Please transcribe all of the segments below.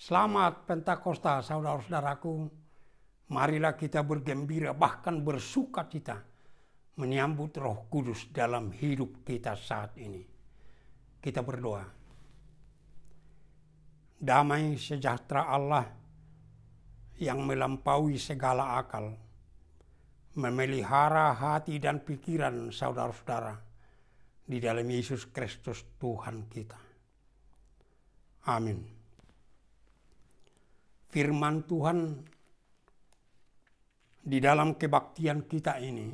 Selamat Pentakosta, saudara-saudaraku. Marilah kita bergembira, bahkan bersukacita menyambut Roh Kudus dalam hidup kita saat ini. Kita berdoa. Damai sejahtera Allah yang melampaui segala akal, memelihara hati dan pikiran saudara-saudara di dalam Yesus Kristus Tuhan kita. Amin. Firman Tuhan di dalam kebaktian kita ini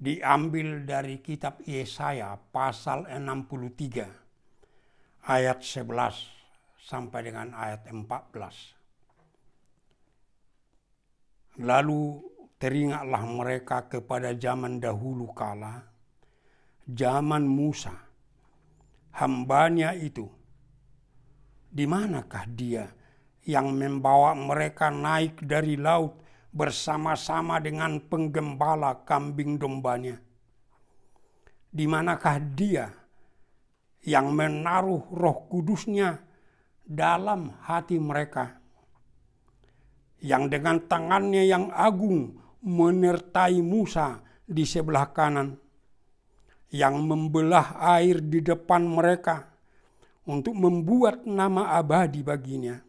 diambil dari kitab Yesaya pasal 63 ayat 11 sampai dengan ayat 14. Lalu teringatlah mereka kepada zaman dahulu kala, zaman Musa, hambanya itu. Di manakah dia yang membawa mereka naik dari laut bersama-sama dengan penggembala kambing dombanya? Di manakah dia yang menaruh Roh Kudusnya dalam hati mereka, yang dengan tangannya yang agung menyertai Musa di sebelah kanan, yang membelah air di depan mereka untuk membuat nama abadi baginya,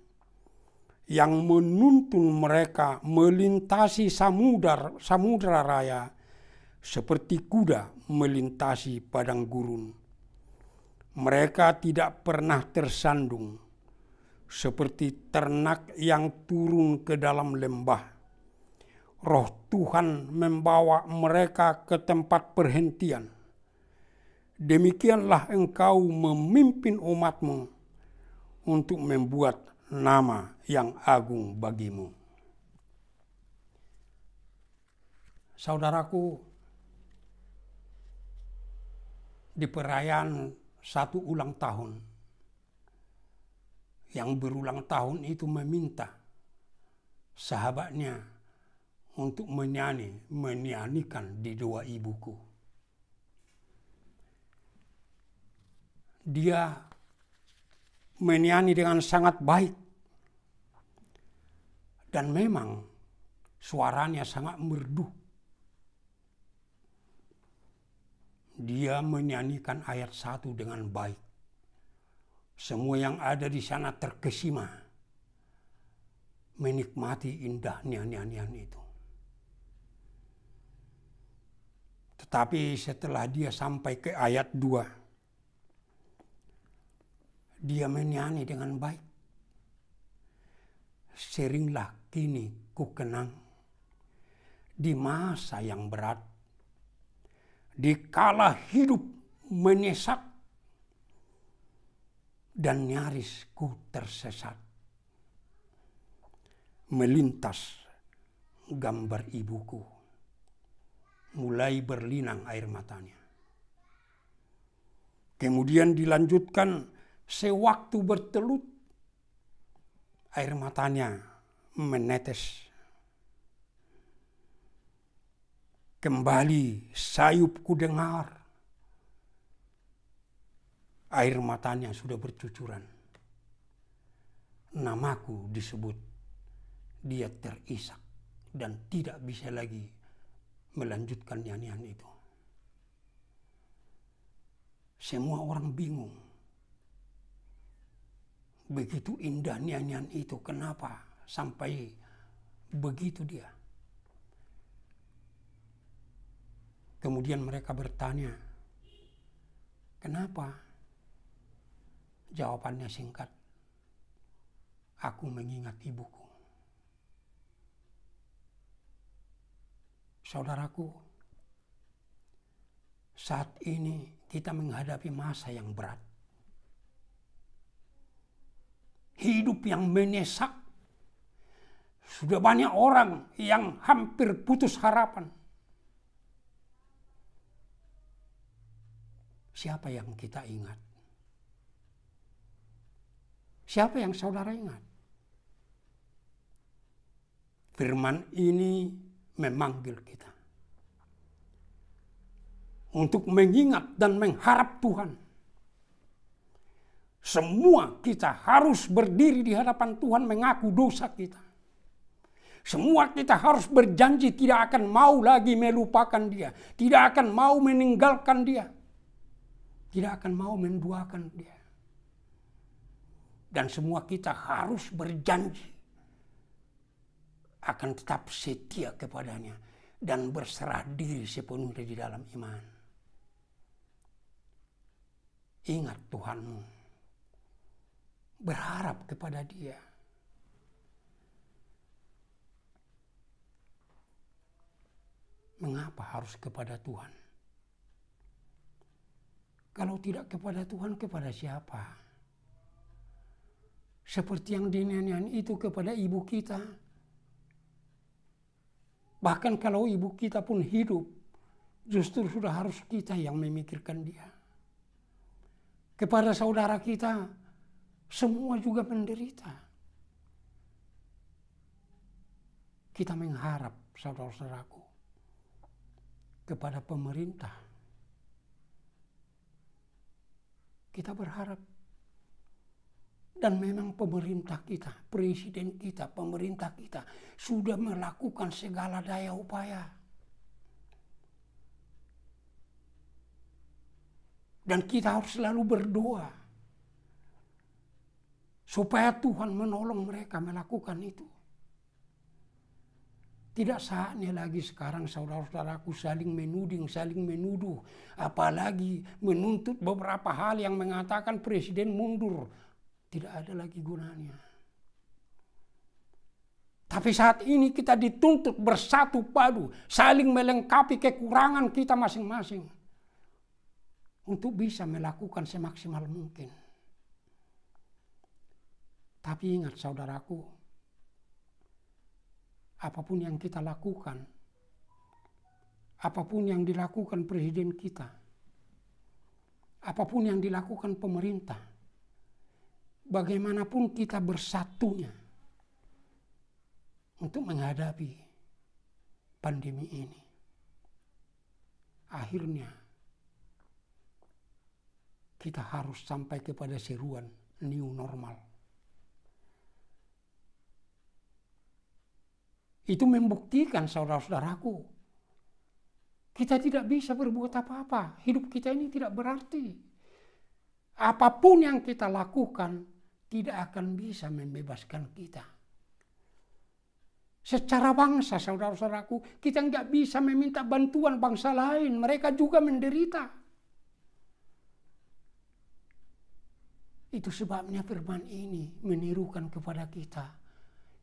yang menuntun mereka melintasi samudra raya seperti kuda melintasi padang gurun. Mereka tidak pernah tersandung seperti ternak yang turun ke dalam lembah. Roh Tuhan membawa mereka ke tempat perhentian. Demikianlah engkau memimpin umatmu untuk membuat nama yang agung bagimu. Saudaraku, di perayaan satu ulang tahun, yang berulang tahun itu meminta sahabatnya untuk menyanyikan di doa ibuku. Dia menyanyi dengan sangat baik. Dan memang suaranya sangat merdu. Dia menyanyikan ayat 1 dengan baik. Semua yang ada di sana terkesima menikmati indahnya nyanyian itu. Tetapi setelah dia sampai ke ayat 2, dia menyanyi dengan baik. Seringlah kini ku kenang di masa yang berat, di kala hidup menyesak dan nyaris ku tersesat. Melintas gambar ibuku, mulai berlinang air matanya. Kemudian dilanjutkan, sewaktu bertelut, air matanya menetes. Kembali sayupku dengar, air matanya sudah bercucuran. Namaku disebut, dia terisak dan tidak bisa lagi melanjutkan nyanyian itu. Semua orang bingung. Begitu indah nyanyian itu, kenapa sampai begitu dia? Kemudian mereka bertanya, kenapa? Jawabannya singkat, aku mengingat ibuku. Saudaraku, saat ini kita menghadapi masa yang berat. Hidup yang menyesak. Sudah banyak orang yang hampir putus harapan. Siapa yang kita ingat? Siapa yang saudara ingat? Firman ini memanggil kita untuk mengingat dan mengharap Tuhan. Semua kita harus berdiri di hadapan Tuhan mengaku dosa kita. Semua kita harus berjanji tidak akan mau lagi melupakan dia. Tidak akan mau meninggalkan dia. Tidak akan mau menduakan dia. Dan semua kita harus berjanji akan tetap setia kepadanya dan berserah diri sepenuhnya di dalam iman. Ingat Tuhanmu. Berharap kepada dia. Mengapa harus kepada Tuhan? Kalau tidak kepada Tuhan, kepada siapa? Seperti yang dinyanyikan itu kepada ibu kita. Bahkan kalau ibu kita pun hidup, justru sudah harus kita yang memikirkan dia. Kepada saudara kita, semua juga menderita. Kita mengharap, saudara-saudaraku, kepada pemerintah. Kita berharap. Dan memang pemerintah kita, presiden kita, pemerintah kita sudah melakukan segala daya upaya. Dan kita harus selalu berdoa supaya Tuhan menolong mereka melakukan itu. Tidak saatnya lagi sekarang saudara-saudaraku saling menuding, saling menuduh. Apalagi menuntut beberapa hal yang mengatakan presiden mundur. Tidak ada lagi gunanya. Tapi saat ini kita dituntut bersatu padu, saling melengkapi kekurangan kita masing-masing. Untuk bisa melakukan semaksimal mungkin. Tapi ingat saudaraku, apapun yang kita lakukan, apapun yang dilakukan presiden kita, apapun yang dilakukan pemerintah, bagaimanapun kita bersatunya untuk menghadapi pandemi ini, akhirnya kita harus sampai kepada seruan new normal. Itu membuktikan saudara-saudaraku, kita tidak bisa berbuat apa-apa. Hidup kita ini tidak berarti. Apapun yang kita lakukan tidak akan bisa membebaskan kita. Secara bangsa, saudara-saudaraku, kita nggak bisa meminta bantuan bangsa lain. Mereka juga menderita. Itu sebabnya firman ini menirukan kepada kita.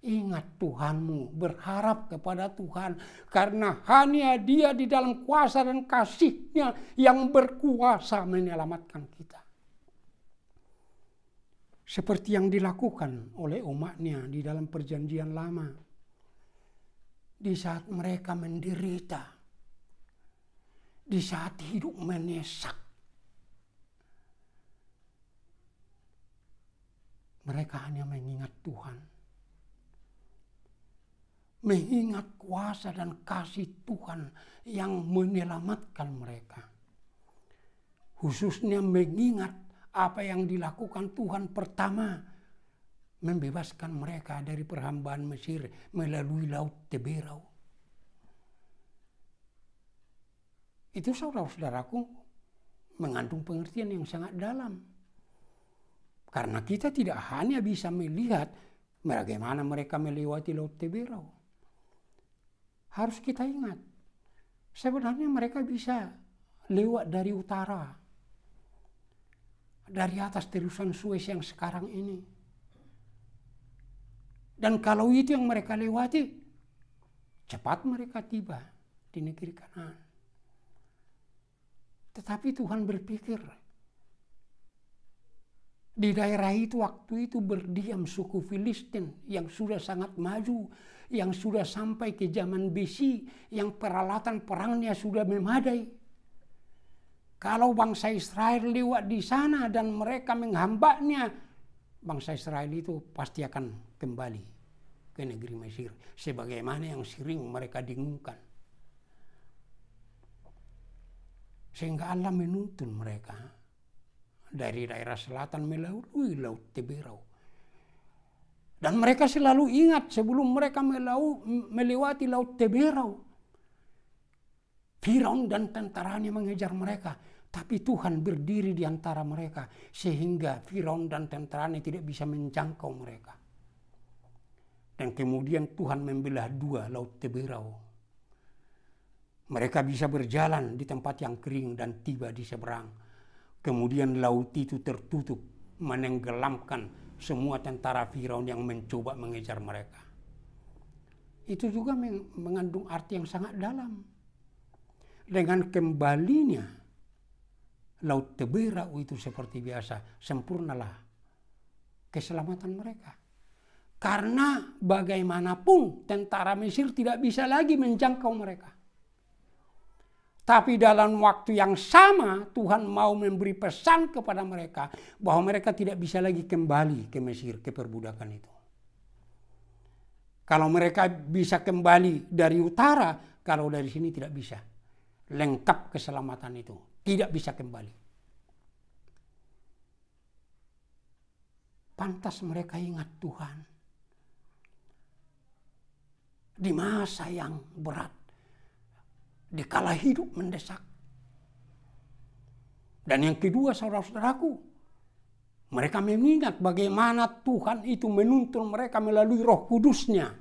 Ingat Tuhanmu, berharap kepada Tuhan. Karena hanya Dia di dalam kuasa dan kasih-Nya yang berkuasa menyelamatkan kita. Seperti yang dilakukan oleh umatnya di dalam perjanjian lama. Di saat mereka menderita. Di saat hidup menesak. Mereka hanya mengingat Tuhan. Mengingat kuasa dan kasih Tuhan yang menyelamatkan mereka. Khususnya mengingat apa yang dilakukan Tuhan pertama. Membebaskan mereka dari perhambaan Mesir melalui Laut Teberau. Itu saudara-saudaraku mengandung pengertian yang sangat dalam. Karena kita tidak hanya bisa melihat bagaimana mereka melewati Laut Teberau. Harus kita ingat, sebenarnya mereka bisa lewat dari utara. Dari atas terusan Suez yang sekarang ini. Dan kalau itu yang mereka lewati, cepat mereka tiba di negeri Kanaan. Tetapi Tuhan berpikir, di daerah itu waktu itu berdiam suku Filistin yang sudah sangat maju, yang sudah sampai ke zaman besi, yang peralatan perangnya sudah memadai. Kalau bangsa Israel lewat di sana dan mereka menghambaknya, bangsa Israel itu pasti akan kembali ke negeri Mesir. Sebagaimana yang sering mereka dengungkan. Sehingga Allah menuntun mereka dari daerah selatan melalui Laut Teberau. Dan mereka selalu ingat sebelum mereka melewati Laut Teberau, Firaun dan tentaranya mengejar mereka. Tapi Tuhan berdiri di antara mereka sehingga Firaun dan tentaranya tidak bisa menjangkau mereka. Dan kemudian Tuhan membelah dua Laut Teberau. Mereka bisa berjalan di tempat yang kering dan tiba di seberang. Kemudian laut itu tertutup, menenggelamkan semua tentara Firaun yang mencoba mengejar mereka. Itu juga mengandung arti yang sangat dalam. Dengan kembalinya Laut Teberau itu seperti biasa, sempurnalah keselamatan mereka. Karena bagaimanapun tentara Mesir tidak bisa lagi menjangkau mereka. Tapi dalam waktu yang sama Tuhan mau memberi pesan kepada mereka bahwa mereka tidak bisa lagi kembali ke Mesir, ke perbudakan itu. Kalau mereka bisa kembali dari utara, kalau dari sini tidak bisa. Lengkap keselamatan itu. Tidak bisa kembali. Pantas mereka ingat Tuhan. Di masa yang berat. Di kala hidup mendesak. Dan yang kedua, saudara-saudaraku, mereka mengingat bagaimana Tuhan itu menuntun mereka melalui Roh Kudus-Nya.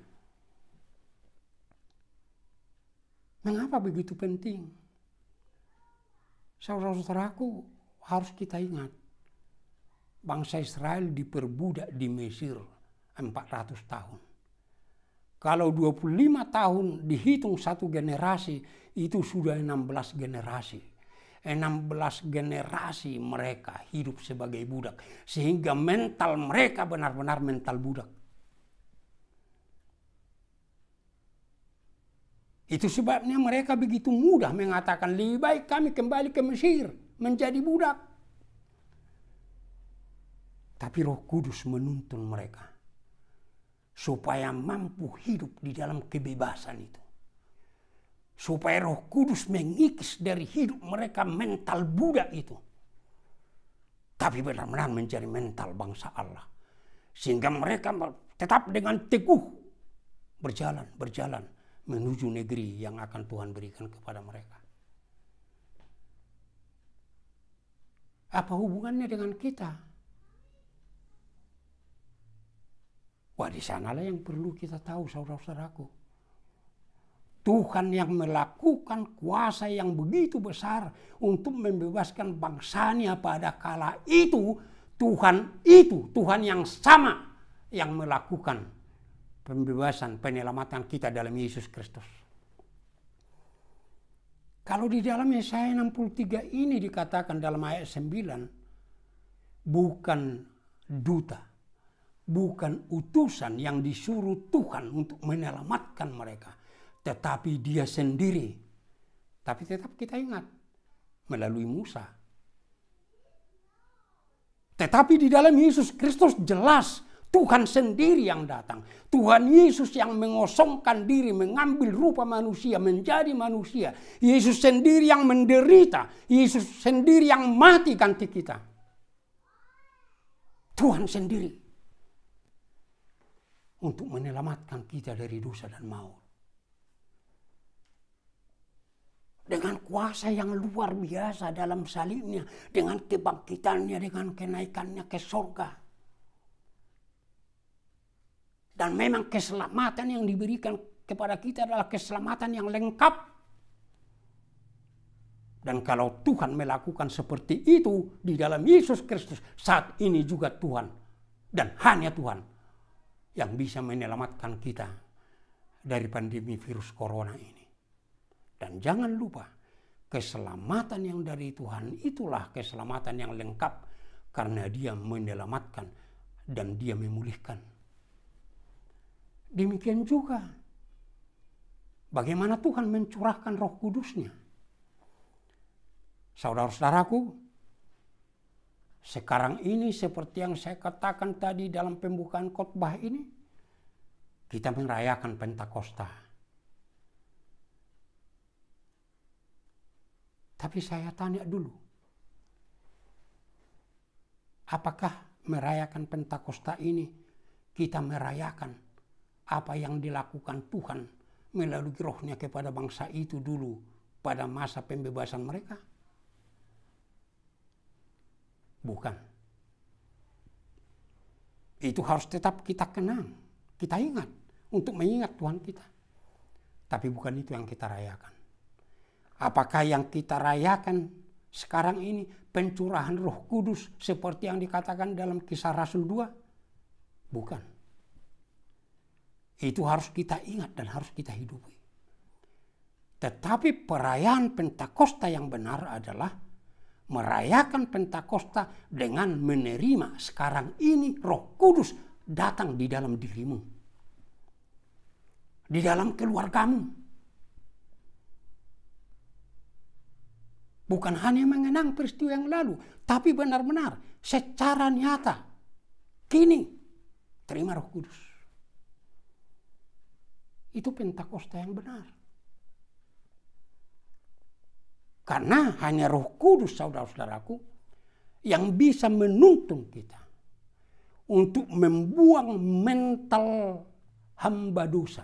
Mengapa begitu penting? Saudara-saudaraku, harus kita ingat, bangsa Israel diperbudak di Mesir 400 tahun. Kalau 25 tahun dihitung satu generasi, itu sudah 16 generasi. 16 generasi mereka hidup sebagai budak. Sehingga mental mereka benar-benar mental budak. Itu sebabnya mereka begitu mudah mengatakan lebih baik kami kembali ke Mesir menjadi budak. Tapi Roh Kudus menuntun mereka supaya mampu hidup di dalam kebebasan itu. Supaya Roh Kudus mengikis dari hidup mereka mental budak itu. Tapi benar-benar menjadi mental bangsa Allah. Sehingga mereka tetap dengan teguh berjalan menuju negeri yang akan Tuhan berikan kepada mereka. Apa hubungannya dengan kita? Wah, di sanalah yang perlu kita tahu, saudara-saudaraku. Tuhan yang melakukan kuasa yang begitu besar untuk membebaskan bangsanya pada kala itu, Tuhan yang sama yang melakukan pembebasan, penyelamatan kita dalam Yesus Kristus. Kalau di dalam Yesaya 63 ini dikatakan dalam ayat 9, bukan duta, bukan utusan yang disuruh Tuhan untuk menyelamatkan mereka, tetapi Dia sendiri. Tapi tetap kita ingat, melalui Musa. Tetapi di dalam Yesus Kristus jelas Tuhan sendiri yang datang. Tuhan Yesus yang mengosongkan diri, mengambil rupa manusia, menjadi manusia. Yesus sendiri yang menderita. Yesus sendiri yang mati ganti kita. Tuhan sendiri. Untuk menyelamatkan kita dari dosa dan maut. Dengan kuasa yang luar biasa dalam salibnya. Dengan kebangkitannya, dengan kenaikannya ke surga. Dan memang keselamatan yang diberikan kepada kita adalah keselamatan yang lengkap. Dan kalau Tuhan melakukan seperti itu di dalam Yesus Kristus, saat ini juga Tuhan dan hanya Tuhan yang bisa menyelamatkan kita dari pandemi virus corona ini. Dan jangan lupa, keselamatan yang dari Tuhan itulah keselamatan yang lengkap karena Dia menyelamatkan dan Dia memulihkan. Demikian juga bagaimana Tuhan mencurahkan Roh Kudus-Nya. Saudara-saudaraku, sekarang ini seperti yang saya katakan tadi dalam pembukaan khotbah ini, kita merayakan Pentakosta. Tapi saya tanya dulu, Apakah merayakan Pentakosta ini kita merayakan apa yang dilakukan Tuhan melalui rohnya kepada bangsa itu dulu pada masa pembebasan mereka? Bukan. Itu harus tetap kita kenang, kita ingat untuk mengingat Tuhan kita. Tapi bukan itu yang kita rayakan. Apakah yang kita rayakan sekarang ini pencurahan Roh Kudus seperti yang dikatakan dalam Kisah Rasul 2? Bukan. Itu harus kita ingat dan harus kita hidupi. Tetapi perayaan Pentakosta yang benar adalah merayakan Pentakosta dengan menerima sekarang ini Roh Kudus datang di dalam dirimu, di dalam keluargamu. Bukan hanya mengenang peristiwa yang lalu, tapi benar-benar secara nyata kini terima Roh Kudus. Itu Pentakosta yang benar. Karena hanya Roh Kudus, saudara-saudaraku, yang bisa menuntun kita untuk membuang mental hamba dosa,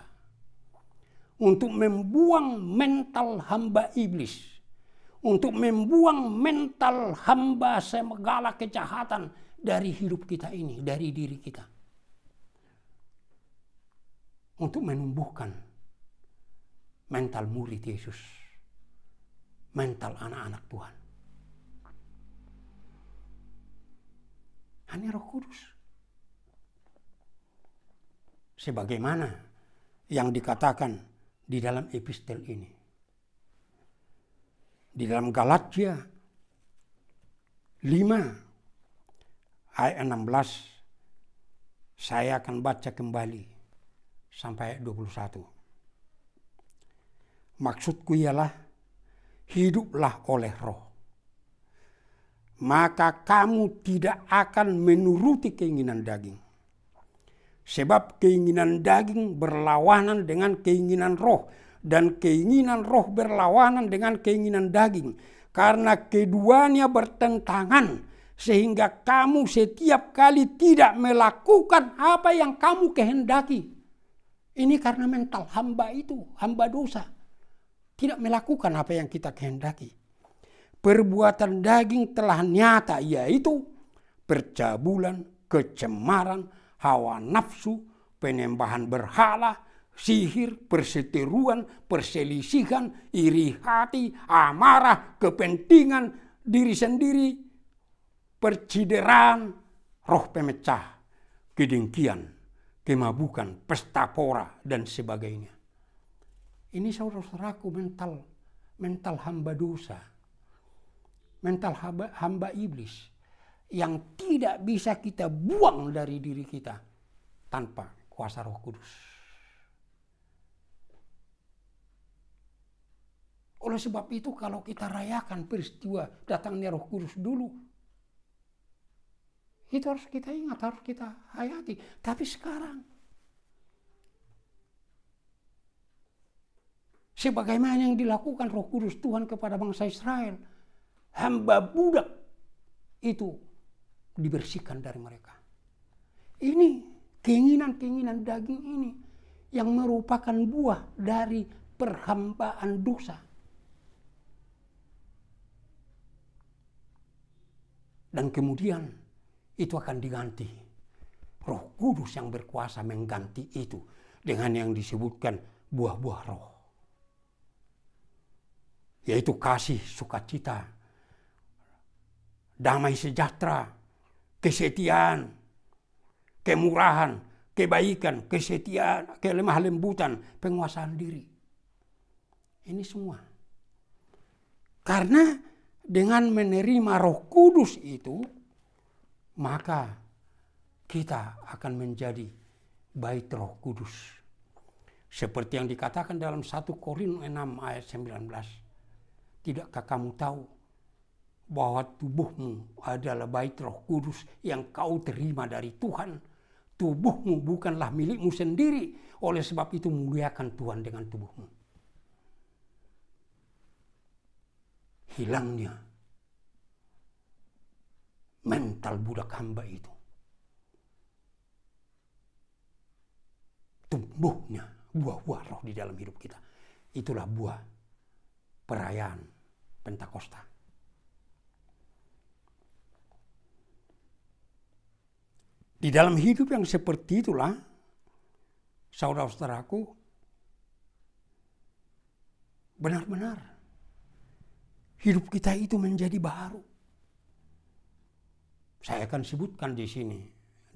untuk membuang mental hamba iblis, untuk membuang mental hamba segala kejahatan dari hidup kita ini, dari diri kita. Untuk menumbuhkan mental murid Yesus, mental anak-anak Tuhan. Hanya Roh Kudus. Sebagaimana yang dikatakan di dalam epistel ini. Di dalam Galatia 5 ayat 16 saya akan baca kembali sampai ayat 21. Maksudku ialah hiduplah oleh Roh, maka kamu tidak akan menuruti keinginan daging. Sebab keinginan daging berlawanan dengan keinginan roh, dan keinginan roh berlawanan dengan keinginan daging. Karena keduanya bertentangan, sehingga kamu setiap kali tidak melakukan apa yang kamu kehendaki. Ini karena mental hamba itu, hamba dosa, tidak melakukan apa yang kita kehendaki. Perbuatan daging telah nyata, yaitu percabulan, kecemaran, hawa nafsu, penyembahan berhala, sihir, perseteruan, perselisihan, iri hati, amarah, kepentingan diri sendiri, percideraan, roh pemecah, kedengkian, kemabukan, pesta pora, dan sebagainya. Ini saudara-saudaraku mental hamba dosa, mental hamba iblis yang tidak bisa kita buang dari diri kita tanpa kuasa Roh Kudus. Oleh sebab itu kalau kita rayakan peristiwa datangnya Roh Kudus dulu, itu harus kita ingat, harus kita hayati. Tapi sekarang, sebagaimana yang dilakukan Roh Kudus Tuhan kepada bangsa Israel, hamba budak itu dibersihkan dari mereka. Ini keinginan-keinginan daging ini yang merupakan buah dari perhambaan dosa. Dan kemudian itu akan diganti. Roh Kudus yang berkuasa mengganti itu dengan yang disebutkan buah-buah roh. Yaitu kasih, sukacita, damai sejahtera, kesetiaan, kemurahan, kebaikan, kesetiaan, kelemah lembutan, penguasaan diri. Ini semua. Karena dengan menerima Roh Kudus itu, maka kita akan menjadi bait Roh Kudus. Seperti yang dikatakan dalam 1 Korintus 6 ayat 19. Tidakkah kamu tahu bahwa tubuhmu adalah bait Roh Kudus yang kau terima dari Tuhan? Tubuhmu bukanlah milikmu sendiri. Oleh sebab itu muliakan Tuhan dengan tubuhmu. Hilangnya mental budak hamba itu. Tumbuhnya buah-buah roh di dalam hidup kita. Itulah buah perayaan Pentakosta. Di dalam hidup yang seperti itulah, saudara-saudaraku, benar-benar hidup kita itu menjadi baru. Saya akan sebutkan di sini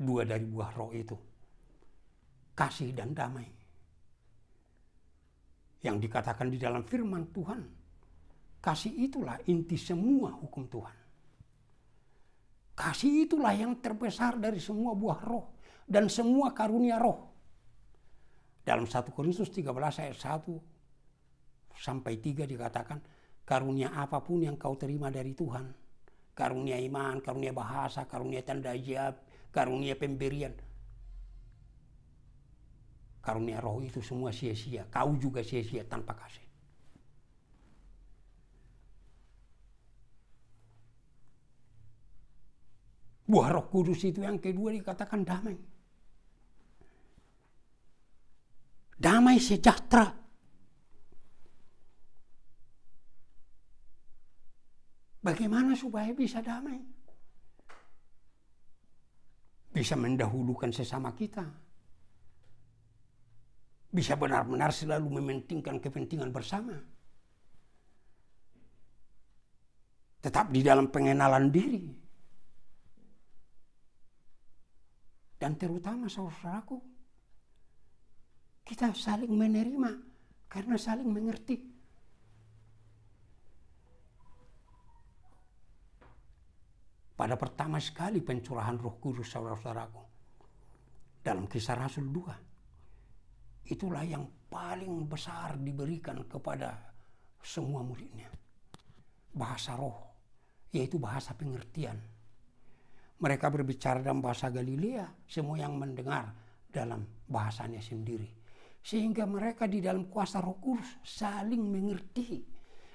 2 dari buah roh itu. Kasih dan damai. Yang dikatakan di dalam firman Tuhan, kasih itulah inti semua hukum Tuhan. Kasih itulah yang terbesar dari semua buah roh dan semua karunia roh. Dalam 1 Korintus 13 ayat 1 sampai 3 dikatakan, karunia apapun yang kau terima dari Tuhan, karunia iman, karunia bahasa, karunia tanda ajaib, karunia pemberian, karunia roh itu semua sia-sia. Kau juga sia-sia tanpa kasih. Buah Roh Kudus itu yang kedua dikatakan damai. Damai sejahtera. Bagaimana supaya bisa damai? Bisa mendahulukan sesama kita. Bisa benar-benar selalu mementingkan kepentingan bersama. Tetap di dalam pengenalan diri. Dan terutama saudaraku, kita saling menerima karena saling mengerti. Pada pertama sekali pencurahan Roh Kudus saudara-saudaraku, dalam Kisah Rasul 2, itulah yang paling besar diberikan kepada semua muridnya. Bahasa roh, yaitu bahasa pengertian. Mereka berbicara dalam bahasa Galilea, semua yang mendengar dalam bahasanya sendiri. Sehingga mereka di dalam kuasa Roh Kudus saling mengerti.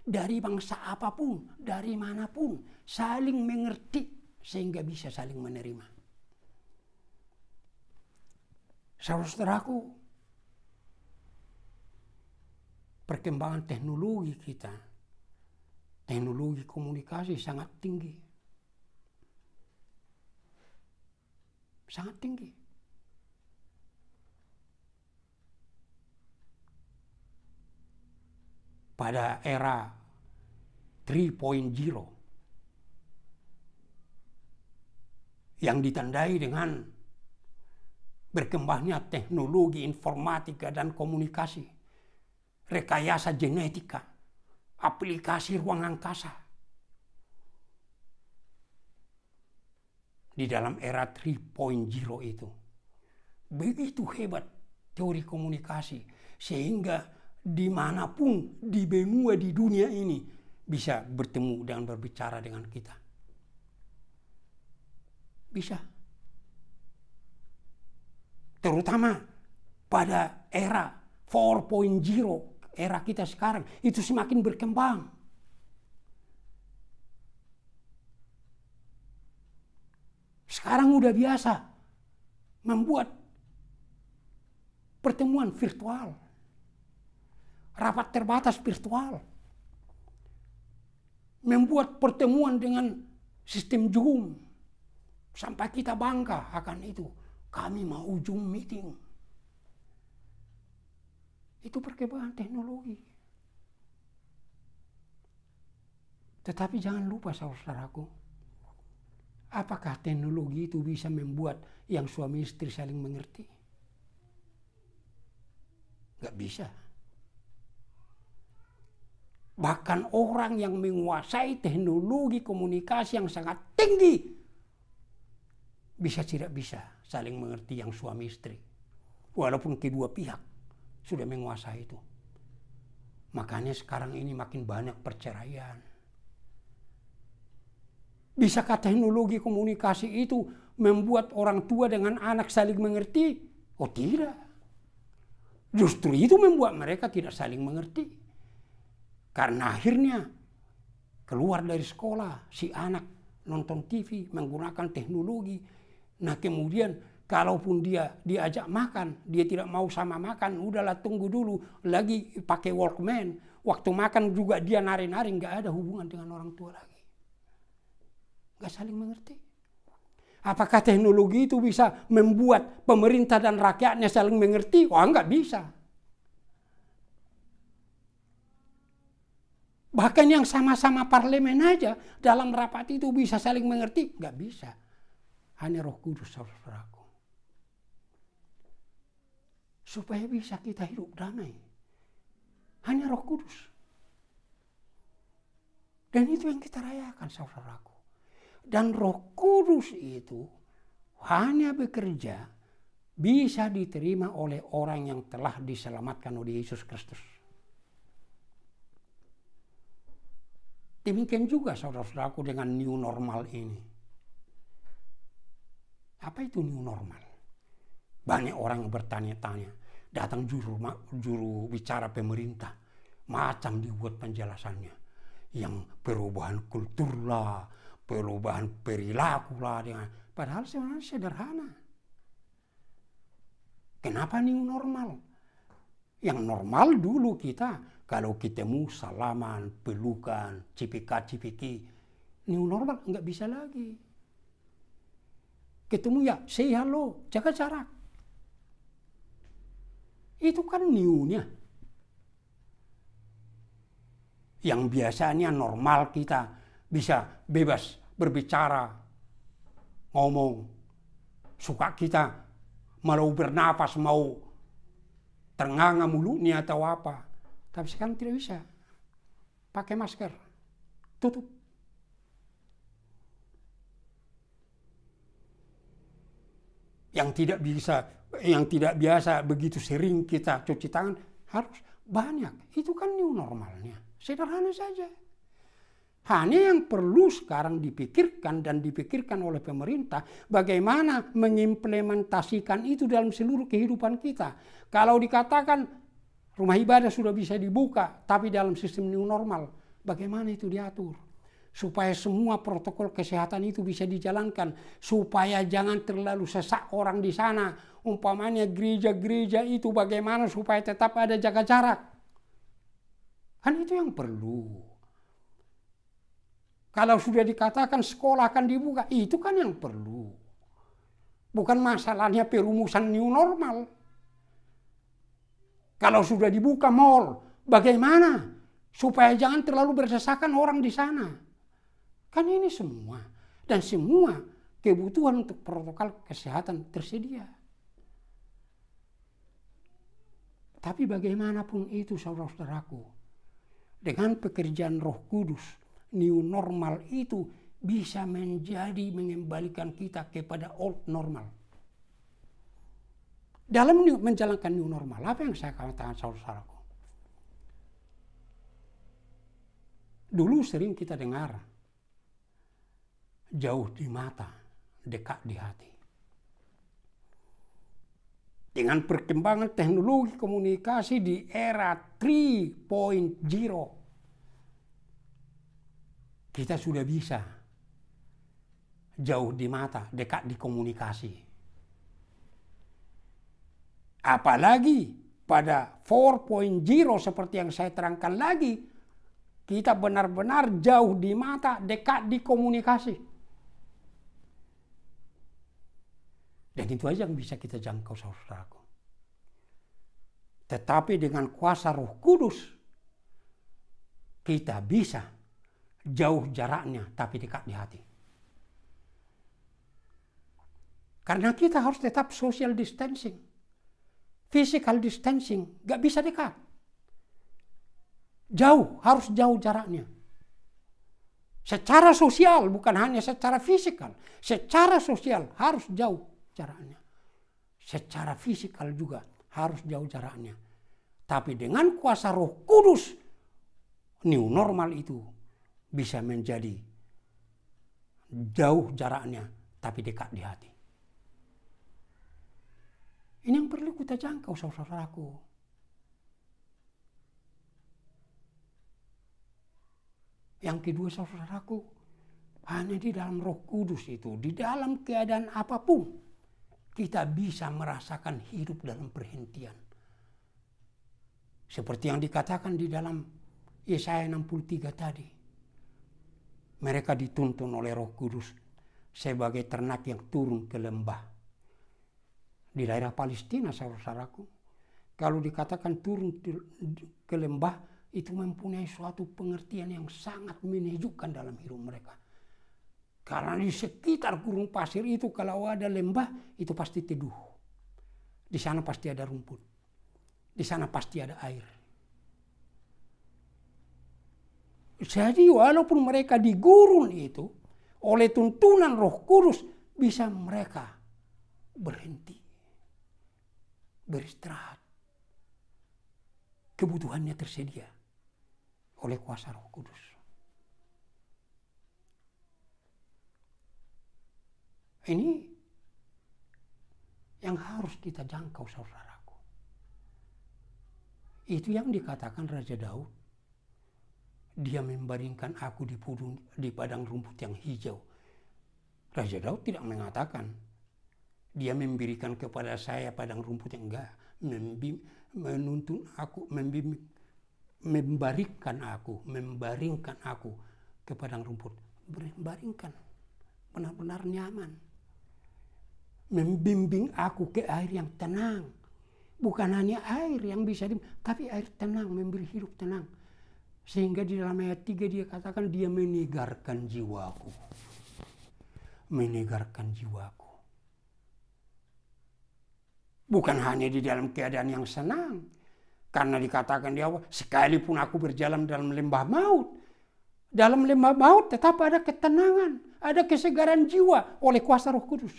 Dari bangsa apapun, dari manapun, saling mengerti sehingga bisa saling menerima. Saudara-saudaraku, perkembangan teknologi kita, teknologi komunikasi sangat tinggi. Sangat tinggi. Pada era 3.0 yang ditandai dengan berkembangnya teknologi informatika dan komunikasi, rekayasa genetika, aplikasi ruang angkasa. Di dalam era 3.0 itu, begitu hebat teori komunikasi, sehingga dimanapun di benua di dunia ini bisa bertemu dan berbicara dengan kita. Bisa. Terutama pada era 4.0, era kita sekarang, itu semakin berkembang. Sekarang udah biasa membuat pertemuan virtual, rapat terbatas virtual, membuat pertemuan dengan sistem Zoom, sampai kita bangga akan itu. Kami mau Zoom meeting. Itu perkembangan teknologi. Tetapi jangan lupa saudaraku, apakah teknologi itu bisa membuat yang suami istri saling mengerti? Gak bisa. Bahkan orang yang menguasai teknologi komunikasi yang sangat tinggi bisa tidak bisa saling mengerti yang suami istri. Walaupun kedua pihak sudah menguasai itu. Makanya sekarang ini makin banyak perceraian. Bisakah teknologi komunikasi itu membuat orang tua dengan anak saling mengerti? Oh tidak. Justru itu membuat mereka tidak saling mengerti. Karena akhirnya keluar dari sekolah, si anak nonton TV, menggunakan teknologi. Nah kemudian kalaupun dia diajak makan, dia tidak mau sama makan, udahlah tunggu dulu, lagi pakai Walkman. Waktu makan juga dia nari-nari, nggak ada hubungan dengan orang tua lagi. Nggak saling mengerti. Apakah teknologi itu bisa membuat pemerintah dan rakyatnya saling mengerti? Wah, nggak bisa. Bahkan yang sama-sama parlemen aja dalam rapat itu bisa saling mengerti, nggak bisa. Hanya Roh Kudus, saudaraku. Supaya bisa kita hidup damai. Hanya Roh Kudus. Dan itu yang kita rayakan, saudaraku. Dan Roh Kudus itu hanya bekerja bisa diterima oleh orang yang telah diselamatkan oleh Yesus Kristus. Demikian juga saudara-saudaraku dengan new normal ini. Apa itu new normal? Banyak orang yang bertanya-tanya. Datang juru bicara pemerintah. Macam dibuat penjelasannya. Yang perubahan kultur lah, perubahan perilaku lah. Padahal sebenarnya sederhana. Kenapa new normal? Yang normal dulu kita, kalau ketemu salaman, pelukan, cipika-cipiki. New normal nggak bisa lagi. Ketemu ya, say hello, jaga jarak. Itu kan new-nya. Yang biasanya normal kita bisa bebas berbicara, ngomong. Suka kita mau bernapas, mau ternganga mulutnya atau apa. Tapi sekarang tidak bisa. Pakai masker. Tutup. Yang tidak biasa begitu sering kita cuci tangan harus banyak. Itu kan new normalnya. Sederhana saja. Hanya yang perlu sekarang dipikirkan dan dipikirkan oleh pemerintah bagaimana mengimplementasikan itu dalam seluruh kehidupan kita. Kalau dikatakan rumah ibadah sudah bisa dibuka tapi dalam sistem new normal, bagaimana itu diatur? Supaya semua protokol kesehatan itu bisa dijalankan, supaya jangan terlalu sesak orang di sana. Umpamanya gereja-gereja itu bagaimana supaya tetap ada jaga jarak. Kan itu yang perlu. Kalau sudah dikatakan sekolah akan dibuka, itu kan yang perlu. Bukan masalahnya perumusan new normal. Kalau sudah dibuka mal, bagaimana? Supaya jangan terlalu berdesakan orang di sana. Kan ini semua. Dan semua kebutuhan untuk protokol kesehatan tersedia. Tapi bagaimanapun itu saudara-saudaraku, dengan pekerjaan Roh Kudus, new normal itu bisa menjadi mengembalikan kita kepada old normal. Dalam menjalankan new normal, apa yang saya katakan saudara-saudaraku? Dulu sering kita dengar, jauh di mata, dekat di hati. Dengan perkembangan teknologi komunikasi di era 3.0, kita sudah bisa jauh di mata, dekat di komunikasi. Apalagi pada 4.0 seperti yang saya terangkan lagi, kita benar-benar jauh di mata, dekat di komunikasi. Dan itu aja yang bisa kita jangkau saudaraku. Tetapi dengan kuasa Roh Kudus, kita bisa jauh jaraknya tapi dekat di hati. Karena kita harus tetap social distancing. Physical distancing, gak bisa dekat. Jauh, harus jauh jaraknya. Secara sosial, bukan hanya secara fisikal. Secara sosial harus jauh jaraknya. Secara fisikal juga harus jauh jaraknya. Tapi dengan kuasa Roh Kudus, new normal itu bisa menjadi jauh jaraknya, tapi dekat di hati. Ini yang perlu kita jangkau, saudaraku. Yang kedua, saudaraku, Hanya di dalam Roh Kudus itu, di dalam keadaan apapun, kita bisa merasakan hidup dalam perhentian. Seperti yang dikatakan di dalam Yesaya 63 tadi. Mereka dituntun oleh Roh Kudus sebagai ternak yang turun ke lembah. Di daerah Palestina, saudara-saudaraku, kalau dikatakan turun ke lembah, itu mempunyai suatu pengertian yang sangat menakjubkan dalam hidup mereka. Karena di sekitar gurun pasir itu kalau ada lembah, itu pasti teduh. Di sana pasti ada rumput. Di sana pasti ada air. Jadi walaupun mereka di gurun itu, oleh tuntunan Roh Kudus, bisa mereka berhenti, beristirahat. Kebutuhannya tersedia oleh kuasa Roh Kudus. Ini yang harus kita jangkau, saudaraku. Itu yang dikatakan Raja Daud. Dia membaringkan aku di padang rumput yang hijau. Raja Daud tidak mengatakan dia memberikan kepada saya padang rumput yang enggak, menuntun aku, membaringkan aku ke padang rumput. Membaringkan, benar-benar nyaman. Membimbing aku ke air yang tenang. Bukan hanya air yang bisa tapi air tenang, memberi hidup tenang. Sehingga di dalam ayat 3 dia katakan dia menyegarkan jiwaku. Menyegarkan jiwaku. Bukan hanya di dalam keadaan yang senang. Karena dikatakan di awal, sekalipun aku berjalan dalam lembah maut. Dalam lembah maut tetap ada ketenangan, ada kesegaran jiwa oleh kuasa Roh Kudus.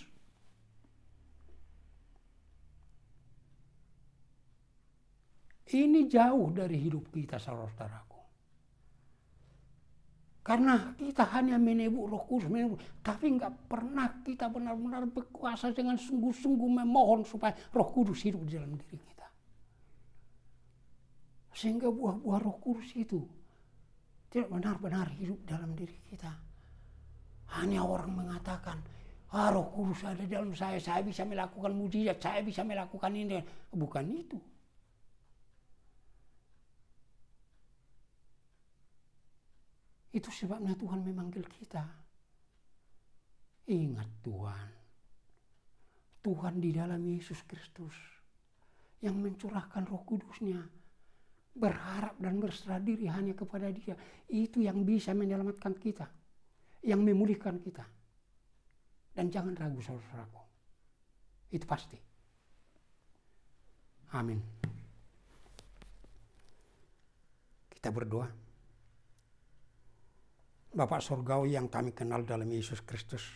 Ini jauh dari hidup kita, saudara-saudaraku. Karena kita hanya menebuk Roh Kudus, tapi nggak pernah kita benar-benar berkuasa dengan sungguh-sungguh memohon supaya Roh Kudus hidup di dalam diri kita. Sehingga buah-buah Roh Kudus itu tidak benar-benar hidup dalam diri kita. Hanya orang mengatakan, Roh Kudus ada dalam saya bisa melakukan mujizat, saya bisa melakukan ini. Bukan itu. Itu sebabnya Tuhan memanggil kita. Ingat Tuhan. Tuhan di dalam Yesus Kristus yang mencurahkan Roh Kudus-Nya. Berharap dan berserah diri hanya kepada Dia. Itu yang bisa menyelamatkan kita. Yang memulihkan kita. Dan jangan ragu, saudaraku. Itu pasti. Amin. Kita berdoa. Bapak Surgawi yang kami kenal dalam Yesus Kristus.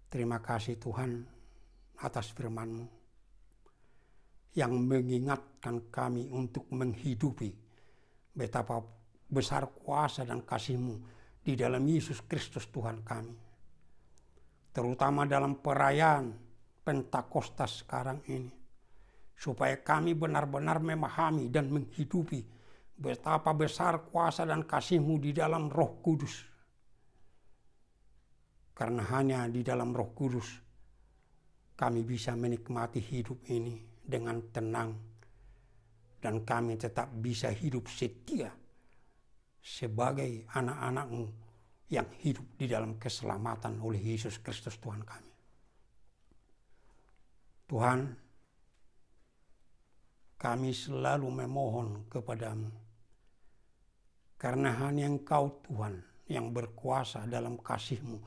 Terima kasih Tuhan atas firman-Mu yang mengingatkan kami untuk menghidupi betapa besar kuasa dan kasih-Mu di dalam Yesus Kristus Tuhan kami. Terutama dalam perayaan Pentakostas sekarang ini. Supaya kami benar-benar memahami dan menghidupi betapa besar kuasa dan kasih-Mu di dalam Roh Kudus. Karena hanya di dalam Roh Kudus kami bisa menikmati hidup ini dengan tenang. Dan kami tetap bisa hidup setia sebagai anak-anak-Mu yang hidup di dalam keselamatan oleh Yesus Kristus Tuhan kami. Tuhan, kami selalu memohon kepada-Mu. Karena hanya Engkau Tuhan yang berkuasa dalam kasih-Mu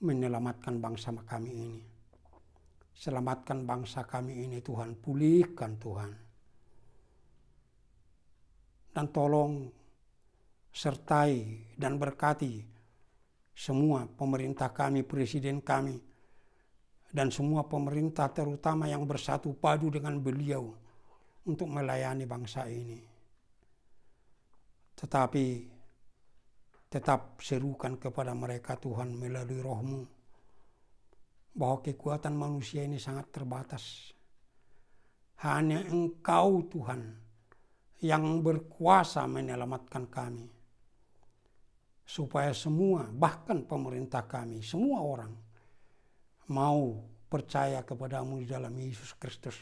menyelamatkan bangsa kami ini. Selamatkan bangsa kami ini Tuhan, pulihkan Tuhan. Dan tolong sertai dan berkati semua pemerintah kami, presiden kami, dan semua pemerintah terutama yang bersatu padu dengan beliau untuk melayani bangsa ini. Tetapi tetap serukan kepada mereka Tuhan melalui Roh-Mu bahwa kekuatan manusia ini sangat terbatas. Hanya Engkau Tuhan yang berkuasa menyelamatkan kami. supaya semua, bahkan pemerintah kami, semua orang mau percaya kepadamu di dalam Yesus Kristus,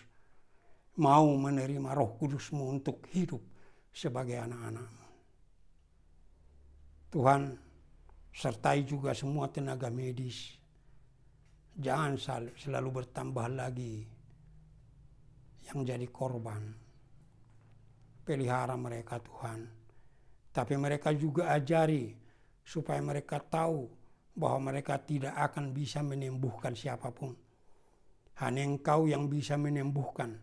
mau menerima Roh Kudus-Mu untuk hidup sebagai anak-anak-Mu. Tuhan, sertai juga semua tenaga medis. Jangan selalu bertambah lagi yang jadi korban. Pelihara mereka Tuhan. Tapi mereka juga ajari supaya mereka tahu bahwa mereka tidak akan bisa menyembuhkan siapapun. Hanya Engkau yang bisa menyembuhkan,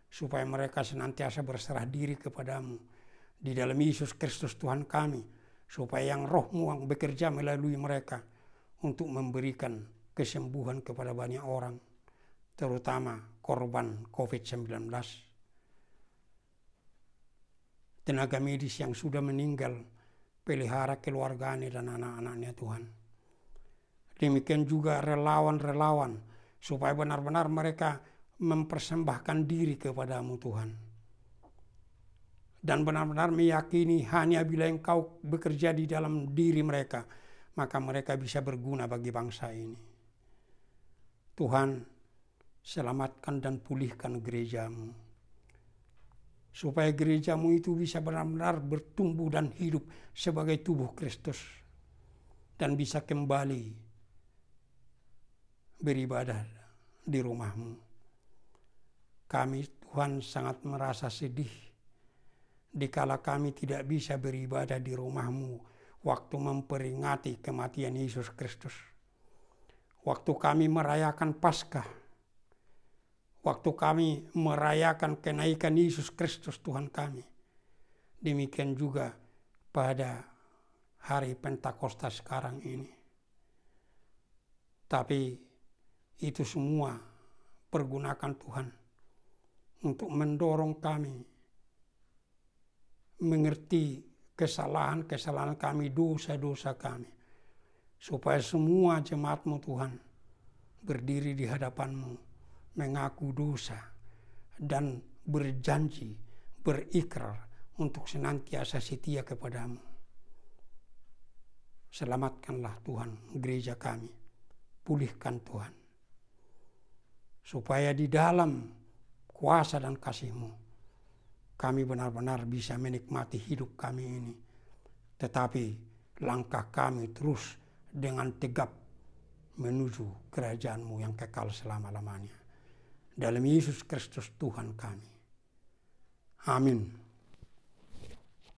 supaya mereka senantiasa berserah diri kepadamu di dalam Yesus Kristus Tuhan kami, supaya yang Roh-Mu yang bekerja melalui mereka untuk memberikan kesembuhan kepada banyak orang, terutama korban COVID-19. Tenaga medis yang sudah meninggal, pelihara keluarganya dan anak-anaknya Tuhan. Demikian juga relawan-relawan, supaya benar-benar mereka mempersembahkan diri kepadamu Tuhan. Dan benar-benar meyakini hanya bila Engkau bekerja di dalam diri mereka, maka mereka bisa berguna bagi bangsa ini. Tuhan, selamatkan dan pulihkan gereja-Mu, supaya gereja-Mu itu bisa benar-benar bertumbuh dan hidup sebagai tubuh Kristus, dan bisa kembali beribadah di rumah-Mu. Kami Tuhan sangat merasa sedih dikala kami tidak bisa beribadah di rumah-Mu waktu memperingati kematian Yesus Kristus. Waktu kami merayakan Paskah, waktu kami merayakan kenaikan Yesus Kristus Tuhan kami. Demikian juga pada hari Pentakosta sekarang ini. Tapi itu semua pergunakan Tuhan untuk mendorong kami mengerti kesalahan-kesalahan kami, dosa-dosa kami, supaya semua jemaat-Mu Tuhan berdiri di hadapan-Mu, mengaku dosa dan berjanji, berikrar untuk senantiasa setia kepadamu. Selamatkanlah Tuhan gereja kami, pulihkan Tuhan, supaya di dalam kuasa dan kasih-Mu kami benar-benar bisa menikmati hidup kami ini. Tetapi langkah kami terus dengan tegap menuju kerajaan-Mu yang kekal selama-lamanya. Dalam Yesus Kristus Tuhan kami. Amin.